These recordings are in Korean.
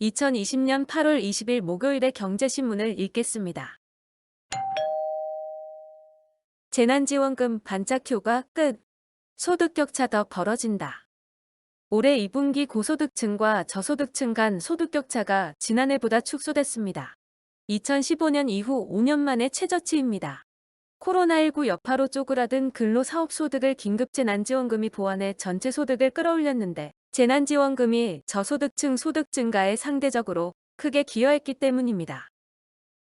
2020년 8월 20일 목요일의 경제신문을 읽겠습니다. 재난지원금 반짝 효과 끝. 소득 격차 더 벌어진다. 올해 2분기 고소득층과 저소득층 간 소득 격차가 지난해보다 축소됐습니다. 2015년 이후 5년 만의 최저치입니다. 코로나19 여파로 쪼그라든 근로사업소득을 긴급재난지원금이 보완해 전체 소득을 끌어올렸는데 재난지원금이 저소득층 소득 증가에 상대적으로 크게 기여했기 때문입니다.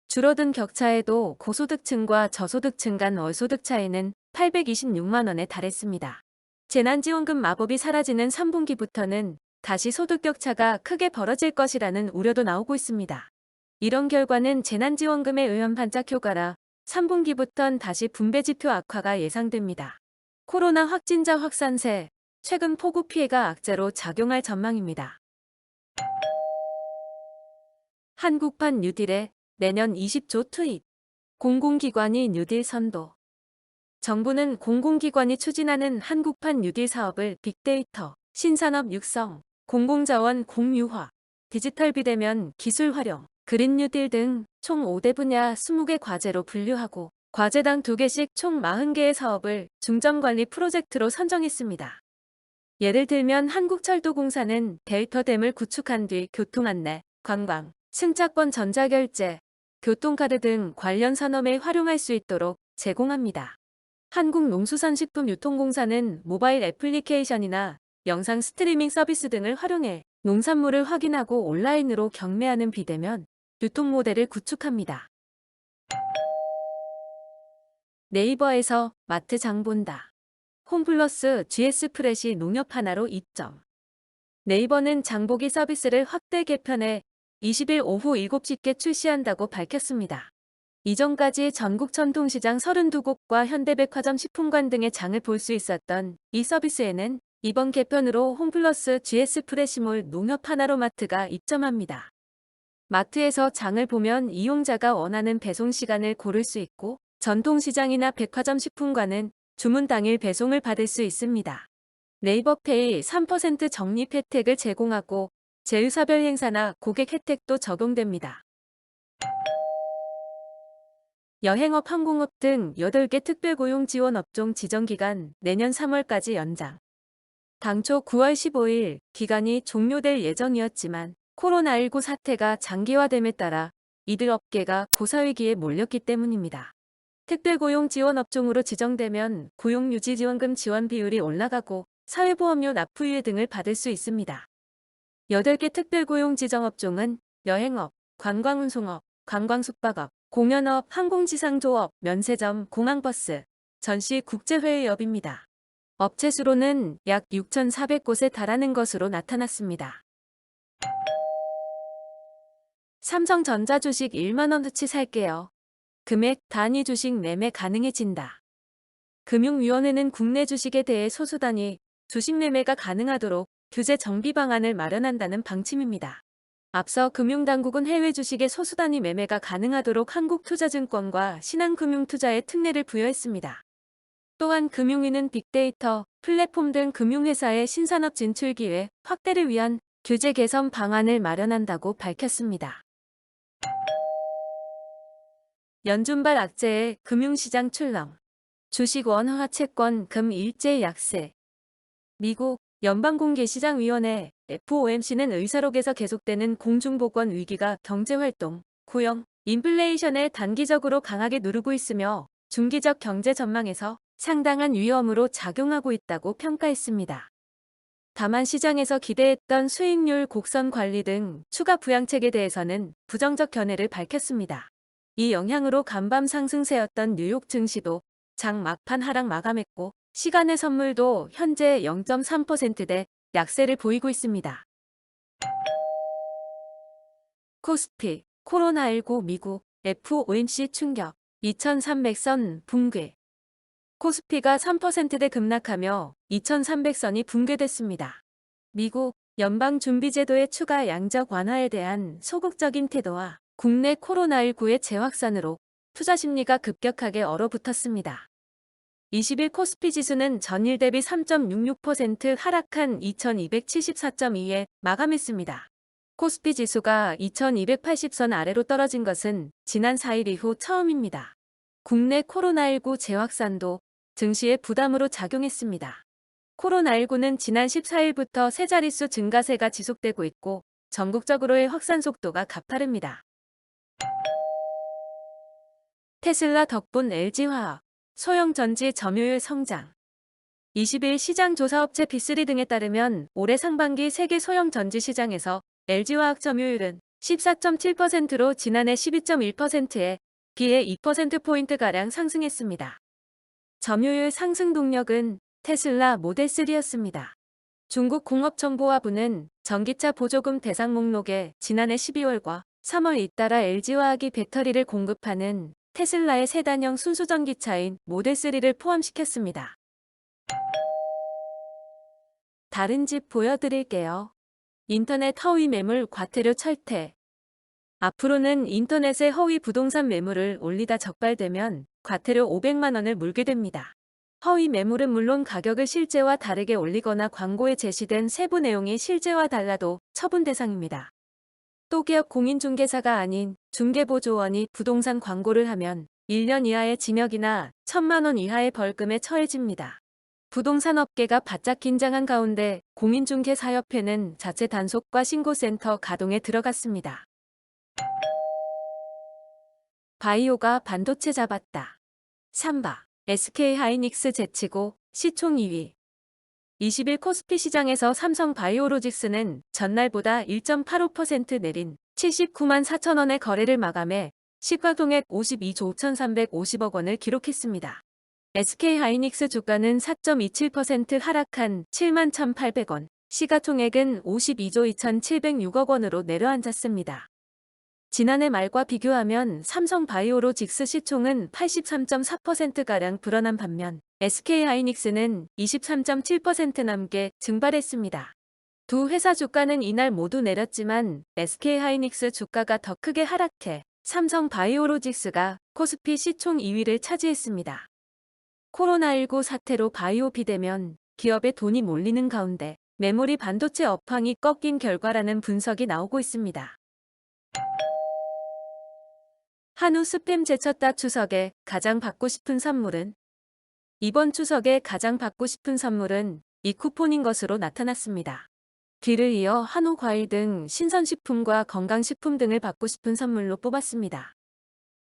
줄어든 격차에도 고소득층과 저소득층 간 월소득 차이는 826만 원에 달했습니다. 재난지원금 마법이 사라지는 3분기부터는 다시 소득 격차가 크게 벌어질 것이라는 우려도 나오고 있습니다. 이런 결과는 재난지원금에 의한 반짝 효과라 3분기부턴 다시 분배지표 악화가 예상됩니다. 코로나 확진자 확산세, 최근 폭우 피해가 악재로 작용할 전망입니다. 한국판 뉴딜에 내년 20조 투입. 공공기관이 뉴딜 선도. 정부는 공공기관이 추진하는 한국판 뉴딜 사업을 빅데이터, 신산업 육성, 공공자원 공유화, 디지털 비대면 기술 활용, 그린 뉴딜 등 총 5대 분야 20개 과제로 분류하고 과제당 2개씩 총 40개의 사업을 중점관리 프로젝트로 선정했습니다. 예를 들면 한국철도공사는 데이터댐을 구축한 뒤 교통안내, 관광, 승차권 전자결제, 교통카드 등 관련 산업에 활용할 수 있도록 제공합니다. 한국농수산식품유통공사는 모바일 애플리케이션이나 영상 스트리밍 서비스 등을 활용해 농산물을 확인하고 온라인으로 경매하는 비대면 유통 모델을 구축합니다. 네이버에서 마트 장 본다. 홈플러스 GS 프레시 농협 하나로 입점. 네이버는 장보기 서비스를 확대 개편해 20일 오후 7시께 출시한다고 밝혔습니다. 이전까지 전국 전통시장 32곳과 현대백화점 식품관 등의 장을 볼 수 있었던 이 서비스에는 이번 개편으로 홈플러스 GS 프레시몰 농협 하나로 마트가 입점합니다. 마트에서 장을 보면 이용자가 원하는 배송 시간을 고를 수 있고 전통시장이나 백화점 식품관은 주문 당일 배송을 받을 수 있습니다. 네이버페이 3% 적립 혜택을 제공하고 제휴사별 행사나 고객 혜택도 적용됩니다. 여행업, 항공업 등 8개 특별고용 지원 업종 지정기간 내년 3월까지 연장. 당초 9월 15일 기간이 종료될 예정이었지만 코로나19 사태가 장기화됨에 따라 이들 업계가 고사위기에 몰렸기 때문입니다. 특별고용 지원 업종으로 지정되면 고용유지지원금 지원 비율이 올라가고 사회보험료 납부유예 등을 받을 수 있습니다. 8개 특별고용 지정업종은 여행업, 관광운송업, 관광숙박업, 공연업, 항공지상조업, 면세점, 공항버스, 전시 국제회의업입니다. 업체 수로는 약 6,400곳에 달하는 것으로 나타났습니다. 삼성전자 주식 1만원어치 살게요. 금액 단위 주식 매매 가능해진다. 금융위원회는 국내 주식에 대해 소수 단위 주식 매매가 가능하도록 규제 정비 방안을 마련한다는 방침입니다. 앞서 금융당국은 해외 주식의 소수 단위 매매가 가능하도록 한국투자증권과 신한금융투자에 특례를 부여했습니다. 또한 금융위는 빅데이터, 플랫폼 등 금융회사의 신산업 진출 기회 확대를 위한 규제 개선 방안을 마련한다고 밝혔습니다. 연준발 악재에 금융시장 출렁. 주식 원화 채권 금 일제 약세. 미국 연방공개시장위원회 FOMC는 의사록에서 계속되는 공중보건 위기가 경제활동, 고용, 인플레이션에 단기적으로 강하게 누르고 있으며 중기적 경제 전망에서 상당한 위험으로 작용하고 있다고 평가했습니다. 다만 시장에서 기대했던 수익률 곡선 관리 등 추가 부양책에 대해서는 부정적 견해를 밝혔습니다. 이 영향으로 간밤 상승세였던 뉴욕 증시도 장 막판 하락 마감했고 시간의 선물도 현재 0.3%대 약세를 보이고 있습니다. 코스피, 코로나19 미국 FOMC 충격, 2300선 붕괴. 코스피가 3%대 급락하며 2300선이 붕괴됐습니다. 미국 연방준비제도의 추가 양적 완화에 대한 소극적인 태도와 국내 코로나19의 재확산으로 투자 심리가 급격하게 얼어붙었습니다. 20일 코스피 지수는 전일 대비 3.66% 하락한 2274.2에 마감했습니다. 코스피 지수가 2280선 아래로 떨어진 것은 지난 4일 이후 처음입니다. 국내 코로나19 재확산도 증시에 부담으로 작용했습니다. 코로나19는 지난 14일부터 세 자릿수 증가세가 지속되고 있고 전국적으로의 확산 속도가 가파릅니다. 테슬라 덕분 LG화학, 소형전지 점유율 성장. 20일 시장조사업체 B3 등에 따르면 올해 상반기 세계 소형전지 시장에서 LG화학 점유율은 14.7%로 지난해 12.1%에 비해 2%포인트가량 상승했습니다. 점유율 상승 동력은 테슬라 모델3였습니다. 중국 공업정보화부는 전기차 보조금 대상 목록에 지난해 12월과 3월 잇따라 LG화학이 배터리를 공급하는 테슬라의 세단형 순수전기차인 모델3를 포함시켰습니다. 다른 집 보여드릴게요. 인터넷 허위 매물 과태료 철퇴. 앞으로는 인터넷에 허위 부동산 매물을 올리다 적발되면 과태료 500만 원을 물게 됩니다. 허위 매물은 물론 가격을 실제와 다르게 올리거나 광고에 제시된 세부 내용이 실제와 달라도 처분 대상입니다. 또 기업 공인중개사가 아닌 중개보조원이 부동산 광고를 하면 1년 이하의 징역이나 1,000만 원 이하의 벌금에 처해집니다. 부동산 업계가 바짝 긴장한 가운데 공인중개사협회는 자체 단속과 신고센터 가동에 들어갔습니다. 바이오가 반도체 잡았다. 삼바, SK하이닉스 제치고 시총 2위. 20일 코스피 시장에서 삼성바이오로직스는 전날보다 1.85% 내린 79만 4천 원의 거래를 마감해 시가총액 52조 5,350억 원을 기록했습니다. SK하이닉스 주가는 4.27% 하락한 7만 1,800원, 시가총액은 52조 2,706억 원으로 내려앉았습니다. 지난해 말과 비교하면 삼성바이오로직스 시총은 83.4%가량 불어난 반면 SK하이닉스는 23.7% 남게 증발했습니다. 두 회사 주가는 이날 모두 내렸지만 SK하이닉스 주가가 더 크게 하락해 삼성바이오로직스가 코스피 시총 2위를 차지했습니다. 코로나19 사태로 바이오 비대면 기업에 돈이 몰리는 가운데 메모리 반도체 업황이 꺾인 결과라는 분석이 나오고 있습니다. 한우 스팸 제쳤다. 추석에 가장 받고 싶은 선물은? 이번 추석에 가장 받고 싶은 선물은 이 쿠폰인 것으로 나타났습니다. 귀를 이어 한우 과일 등 신선식품과 건강식품 등을 받고 싶은 선물로 뽑았습니다.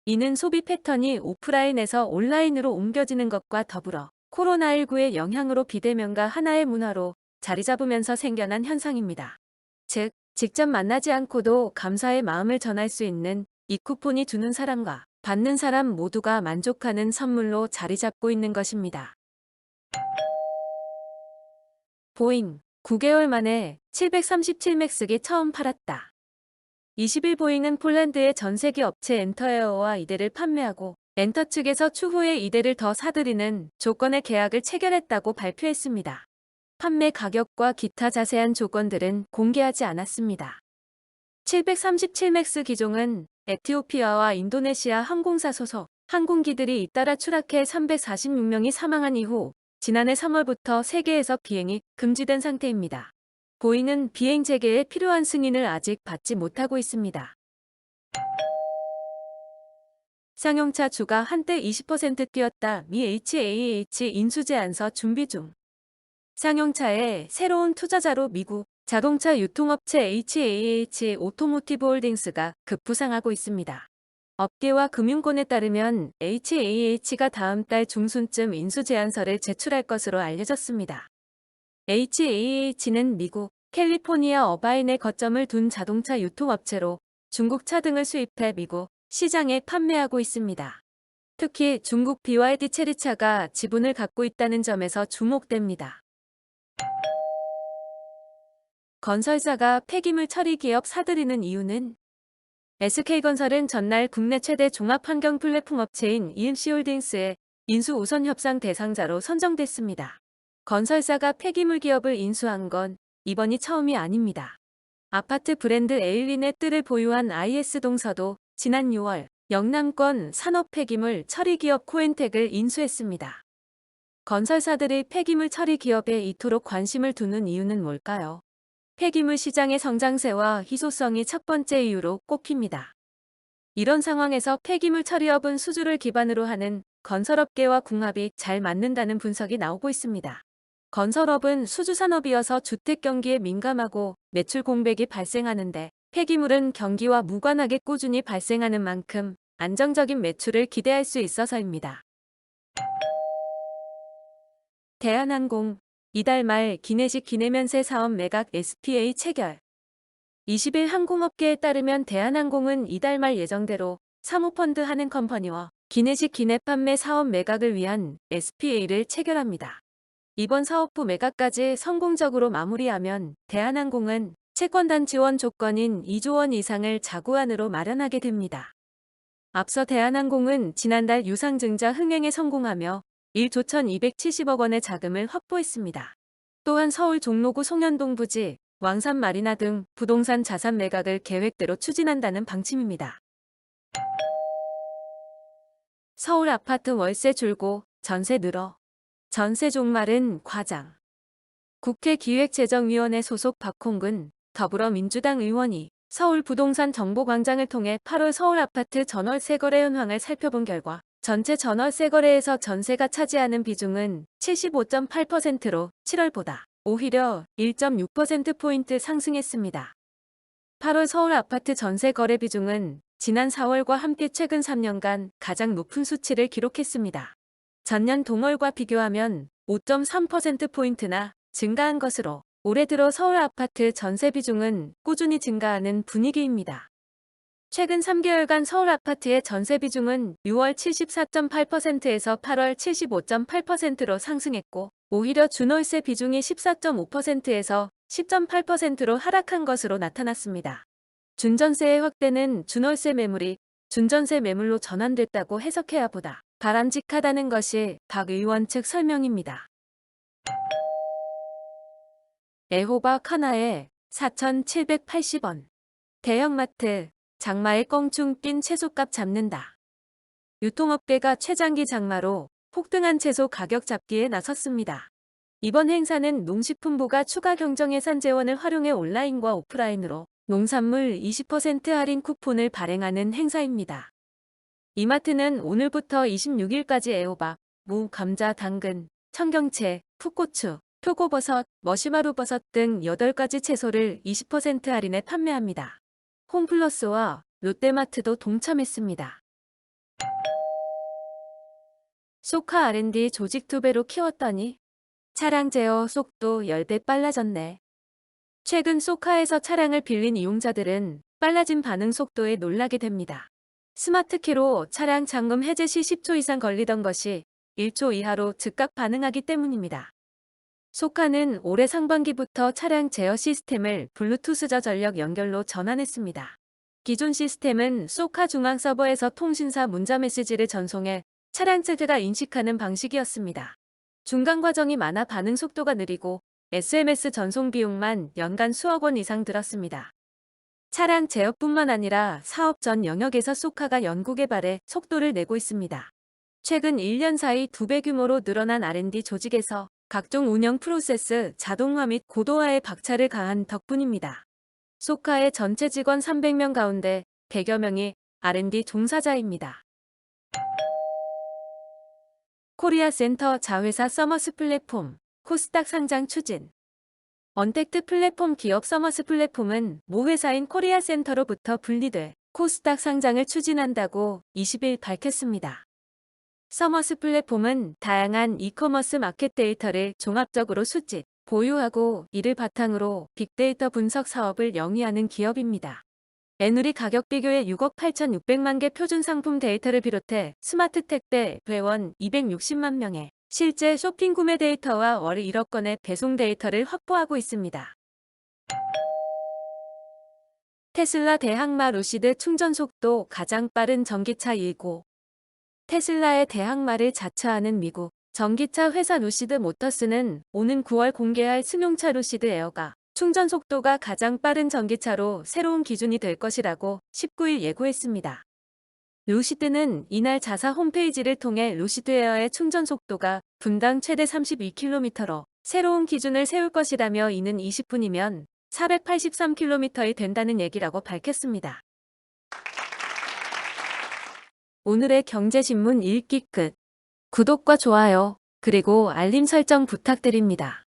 이는 소비 패턴이 오프라인에서 온라인으로 옮겨지는 것과 더불어 코로나19의 영향으로 비대면과 하나의 문화로 자리 잡으면서 생겨난 현상입니다. 즉, 직접 만나지 않고도 감사의 마음을 전할 수 있는 이 쿠폰이 주는 사람과 받는 사람 모두가 만족하는 선물로 자리 잡고 있는 것입니다. 보잉, 9개월 만에 737맥스기 처음 팔았다. 20일 보잉은 폴란드의 전세기 업체 엔터에어와 이대를 판매하고 엔터 측에서 추후에 이대를 더 사들이는 조건의 계약을 체결했다고 발표했습니다. 판매 가격과 기타 자세한 조건들은 공개하지 않았습니다. 737맥스 기종은 에티오피아와 인도네시아 항공사 소속 항공기들이 잇따라 추락해 346명이 사망한 이후 지난해 3월부터 세계에서 비행이 금지된 상태입니다. 보잉은 비행 재개에 필요한 승인을 아직 받지 못하고 있습니다. 쌍용차 주가 한때 20% 뛰었다. 미 HAH 인수 제안서 준비 중. 쌍용차의 새로운 투자자로 미국 자동차 유통업체 HAH 오토모티브 홀딩스가 급부상하고 있습니다. 업계와 금융권에 따르면 HAH가 다음 달 중순쯤 인수 제안서를 제출할 것으로 알려졌습니다. HAH는 미국 캘리포니아 어바인에 거점을 둔 자동차 유통업체로 중국 차 등을 수입해 미국 시장에 판매하고 있습니다. 특히 중국 BYD 체리차가 지분을 갖고 있다는 점에서 주목됩니다. 건설사가 폐기물 처리 기업 사들이는 이유는? SK건설은 전날 국내 최대 종합환경 플랫폼 업체인 EMC홀딩스의 인수 우선 협상 대상자로 선정됐습니다. 건설사가 폐기물 기업을 인수한 건 이번이 처음이 아닙니다. 아파트 브랜드 에일린의 뜰을 보유한 IS동서도 지난 6월 영남권 산업 폐기물 처리 기업 코엔텍을 인수했습니다. 건설사들이 폐기물 처리 기업에 이토록 관심을 두는 이유는 뭘까요? 폐기물 시장의 성장세와 희소성이 첫 번째 이유로 꼽힙니다. 이런 상황에서 폐기물 처리업은 수주를 기반으로 하는 건설업계와 궁합이 잘 맞는다는 분석이 나오고 있습니다. 건설업은 수주산업이어서 주택 경기에 민감하고 매출 공백이 발생하는데 폐기물은 경기와 무관하게 꾸준히 발생하는 만큼 안정적인 매출을 기대할 수 있어서입니다. 대한항공 이달 말 기내식 기내면세 사업 매각 SPA 체결. 20일 항공업계에 따르면 대한항공은 이달 말 예정대로 사모펀드 하는 컴퍼니와 기내식 기내 판매 사업 매각을 위한 SPA를 체결합니다. 이번 사업부 매각까지 성공적으로 마무리하면 대한항공은 채권단 지원 조건인 2조 원 이상을 자구안으로 마련하게 됩니다. 앞서 대한항공은 지난달 유상증자 흥행에 성공하며 1조 1270억 원의 자금을 확보했습니다. 또한 서울 종로구 송현동 부지, 왕산 마리나 등 부동산 자산 매각을 계획대로 추진한다는 방침입니다. 서울 아파트 월세 줄고 전세 늘어. 전세 종말은 과장. 국회 기획재정위원회 소속 박홍근 더불어민주당 의원이 서울 부동산 정보광장을 통해 8월 서울 아파트 전월세 거래 현황을 살펴본 결과 전체 전월세 거래에서 전세가 차지하는 비중은 75.8%로 7월보다 오히려 1.6%포인트 상승했습니다. 8월 서울 아파트 전세 거래 비중은 지난 4월과 함께 최근 3년간 가장 높은 수치를 기록했습니다. 전년 동월과 비교하면 5.3%포인트나 증가한 것으로 올해 들어 서울 아파트 전세 비중은 꾸준히 증가하는 분위기입니다. 최근 3개월간 서울 아파트의 전세 비중은 6월 74.8%에서 8월 75.8%로 상승했고 오히려 준월세 비중이 14.5%에서 10.8%로 하락한 것으로 나타났습니다. 준전세의 확대는 준월세 매물이 준전세 매물로 전환됐다고 해석해야 보다 바람직하다는 것이 박 의원 측 설명입니다. 애호박 하나에 4,780원. 대형마트, 장마에 껑충 뛴 채소값 잡는다. 유통업계가 최장기 장마로 폭등한 채소 가격 잡기에 나섰습니다. 이번 행사는 농식품부가 추가 경정예산 재원을 활용해 온라인과 오프라인으로 농산물 20% 할인 쿠폰을 발행하는 행사입니다. 이마트는 오늘부터 26일까지 애호박, 무, 감자, 당근, 청경채, 풋고추, 표고버섯, 머시마루버섯 등 8가지 채소를 20% 할인에 판매합니다. 홈플러스와 롯데마트도 동참했습니다. 소카 R&D 조직 2배로 키웠더니 차량 제어 속도 10배 빨라졌네. 최근 소카에서 차량을 빌린 이용자들은 빨라진 반응 속도에 놀라게 됩니다. 스마트키로 차량 잠금 해제 시 10초 이상 걸리던 것이 1초 이하로 즉각 반응하기 때문입니다. 소카는 올해 상반기부터 차량 제어 시스템을 블루투스 저전력 연결로 전환했습니다. 기존 시스템은 소카 중앙 서버에서 통신사 문자 메시지를 전송해 차량 측가 인식하는 방식이었습니다. 중간 과정이 많아 반응 속도가 느리고 SMS 전송 비용만 연간 수억 원 이상 들었습니다. 차량 제어뿐만 아니라 사업 전 영역에서 소카가 연구개발에 속도를 내고 있습니다. 최근 1년 사이 2배 규모로 늘어난 R&D 조직에서 각종 운영 프로세스, 자동화 및 고도화에 박차를 가한 덕분입니다. 소카의 전체 직원 300명 가운데 100여 명이 R&D 종사자입니다. 코리아 센터 자회사 서머스 플랫폼, 코스닥 상장 추진. 언택트 플랫폼 기업 서머스 플랫폼은 모 회사인 코리아 센터로부터 분리돼 코스닥 상장을 추진한다고 20일 밝혔습니다. 서머스 플랫폼은 다양한 이커머스 마켓 데이터를 종합적으로 수집, 보유하고 이를 바탕으로 빅데이터 분석 사업을 영위하는 기업입니다. 애누리 가격 비교에 6억 8,600만 개 표준 상품 데이터를 비롯해 스마트 택배 회원 260만 명의 실제 쇼핑 구매 데이터와 월 1억 건의 배송 데이터를 확보하고 있습니다. 테슬라 대항마 루시드 충전 속도 가장 빠른 전기차 예고. 테슬라의 대항마를 자처하는 미국 전기차 회사 루시드 모터스는 오는 9월 공개할 승용차 루시드 에어가 충전 속도가 가장 빠른 전기차로 새로운 기준이 될 것이라고 19일 예고했습니다. 루시드는 이날 자사 홈페이지를 통해 루시드 에어의 충전 속도가 분당 최대 32km로 새로운 기준을 세울 것이라며 이는 20분이면 483km이 된다는 얘기라고 밝혔습니다. 오늘의 경제신문 읽기 끝. 구독과 좋아요, 그리고 알림 설정 부탁드립니다.